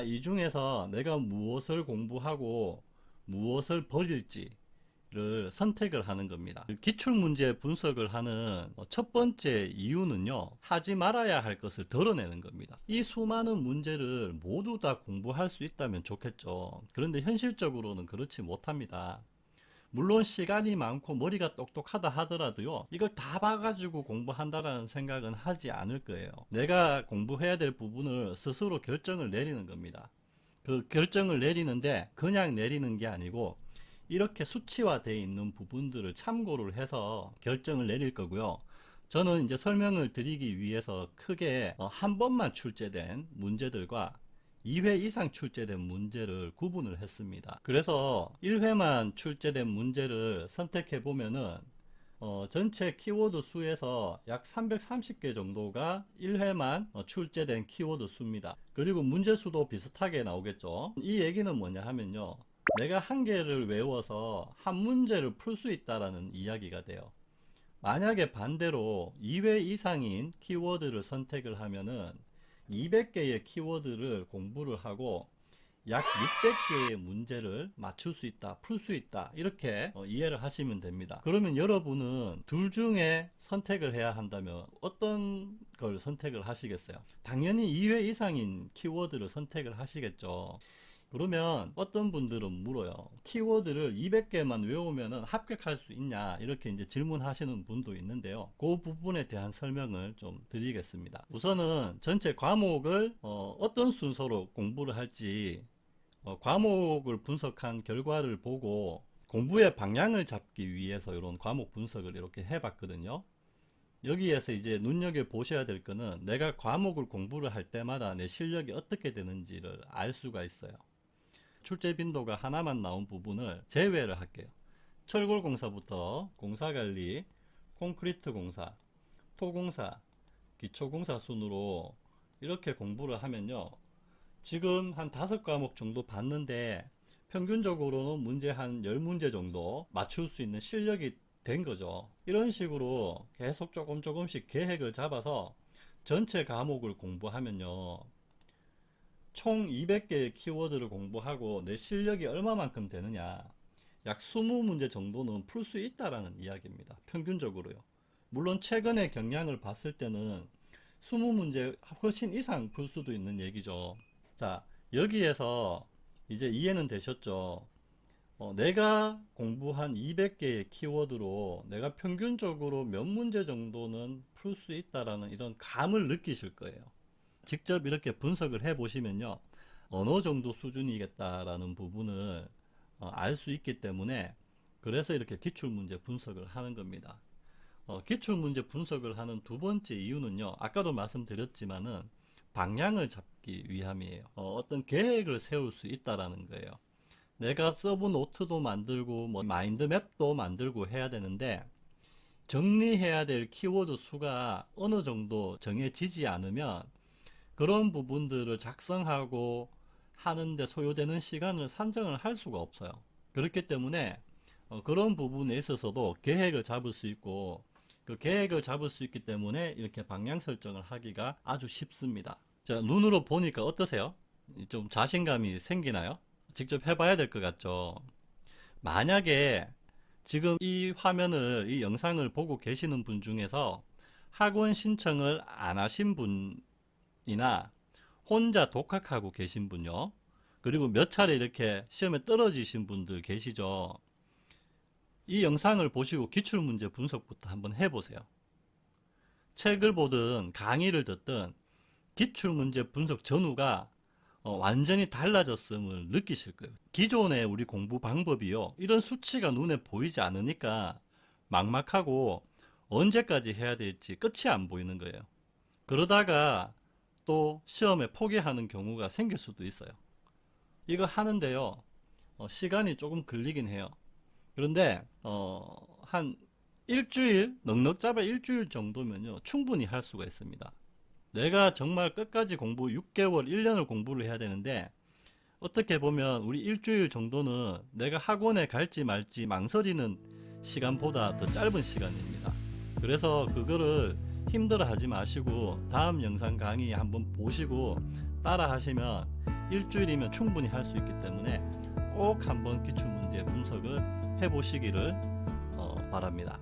이 중에서 내가 무엇을 공부하고 무엇을 버릴지를 선택을 하는 겁니다. 기출문제 분석을 하는 첫 번째 이유는요, 하지 말아야 할 것을 덜어내는 겁니다. 이 수많은 문제를 모두 다 공부할 수 있다면 좋겠죠. 그런데 현실적으로는 그렇지 못합니다. 물론 시간이 많고 머리가 똑똑하다 하더라도요, 이걸 다 봐가지고 공부한다라는 생각은 하지 않을 거예요. 내가 공부해야 될 부분을 스스로 결정을 내리는 겁니다. 그 결정을 내리는데 그냥 내리는 게 아니고 이렇게 수치화되어 있는 부분들을 참고를 해서 결정을 내릴 거고요. 저는 이제 설명을 드리기 위해서 크게 한 번만 출제된 문제들과 2회 이상 출제된 문제를 구분을 했습니다. 그래서 1회만 출제된 문제를 선택해 보면은 전체 키워드 수에서 약 330개 정도가 1회만 출제된 키워드 수입니다. 그리고 문제 수도 비슷하게 나오겠죠. 이 얘기는 뭐냐 하면요, 내가 한 개를 외워서 한 문제를 풀 수 있다라는 이야기가 돼요. 만약에 반대로 2회 이상인 키워드를 선택을 하면은 200개의 키워드를 공부를 하고 약 600개의 문제를 맞출 수 있다, 풀 수 있다, 이렇게 이해를 하시면 됩니다. 그러면 여러분은 둘 중에 선택을 해야 한다면 어떤 걸 선택을 하시겠어요? 당연히 2회 이상인 키워드를 선택을 하시겠죠. 그러면 어떤 분들은 물어요. 키워드를 200개만 외우면 합격할 수 있냐, 이렇게 이제 질문하시는 분도 있는데요. 그 부분에 대한 설명을 좀 드리겠습니다. 우선은 전체 과목을 어떤 순서로 공부를 할지 과목을 분석한 결과를 보고 공부의 방향을 잡기 위해서 이런 과목 분석을 이렇게 해봤거든요. 여기에서 이제 눈여겨 보셔야 될 거는 내가 과목을 공부를 할 때마다 내 실력이 어떻게 되는지를 알 수가 있어요. 출제 빈도가 하나만 나온 부분을 제외를 할게요. 철골공사부터 공사관리, 콘크리트 공사, 토공사, 기초공사 순으로 이렇게 공부를 하면요, 지금 한 5과목 정도 봤는데 평균적으로는 문제 한 10문제 정도 맞출 수 있는 실력이 된 거죠. 이런 식으로 계속 조금씩 계획을 잡아서 전체 과목을 공부하면요, 총 200개의 키워드를 공부하고 내 실력이 얼마만큼 되느냐, 약 20문제 정도는 풀 수 있다라는 이야기입니다. 평균적으로요. 물론 최근의 경향을 봤을 때는 20문제 훨씬 이상 풀 수도 있는 얘기죠. 자, 여기에서 이제 이해는 되셨죠? 내가 공부한 200개의 키워드로 내가 평균적으로 몇 문제 정도는 풀 수 있다라는 이런 감을 느끼실 거예요. 직접 이렇게 분석을 해 보시면요, 어느 정도 수준이겠다라는 부분을 알 수 있기 때문에, 그래서 이렇게 기출문제 분석을 하는 겁니다. 기출문제 분석을 하는 두 번째 이유는요, 아까도 말씀드렸지만은 방향을 잡기 위함이에요. 어떤 계획을 세울 수 있다라는 거예요. 내가 서브 노트도 만들고 뭐 마인드맵도 만들고 해야 되는데 정리해야 될 키워드 수가 어느 정도 정해지지 않으면 그런 부분들을 작성하고 하는데 소요되는 시간을 산정을 할 수가 없어요. 그렇기 때문에 그런 부분에 있어서도 계획을 잡을 수 있고, 그 계획을 잡을 수 있기 때문에 이렇게 방향 설정을 하기가 아주 쉽습니다. 자, 눈으로 보니까 어떠세요? 좀 자신감이 생기나요? 직접 해봐야 될 것 같죠? 만약에 지금 이 화면을, 이 영상을 보고 계시는 분 중에서 학원 신청을 안 하신 분이나 혼자 독학하고 계신 분요, 그리고 몇 차례 이렇게 시험에 떨어지신 분들 계시죠? 이 영상을 보시고 기출문제 분석부터 한번 해보세요. 책을 보든 강의를 듣든 기출문제 분석 전후가 완전히 달라졌음을 느끼실 거예요. 기존의 우리 공부 방법이요, 이런 수치가 눈에 보이지 않으니까 막막하고 언제까지 해야 될지 끝이 안 보이는 거예요. 그러다가 또 시험에 포기하는 경우가 생길 수도 있어요. 이거 하는데요, 시간이 조금 걸리긴 해요. 그런데 한 일주일, 넉넉 잡아 일주일 정도면요, 충분히 할 수가 있습니다. 내가 정말 끝까지 공부 6개월, 1년을 공부를 해야 되는데 어떻게 보면 우리 일주일 정도는 내가 학원에 갈지 말지 망설이는 시간보다 더 짧은 시간입니다. 그래서 그거를 힘들어 하지 마시고 다음 영상 강의 한번 보시고 따라 하시면 일주일이면 충분히 할 수 있기 때문에 꼭 한번 기출문제 분석을 해 보시기를 바랍니다.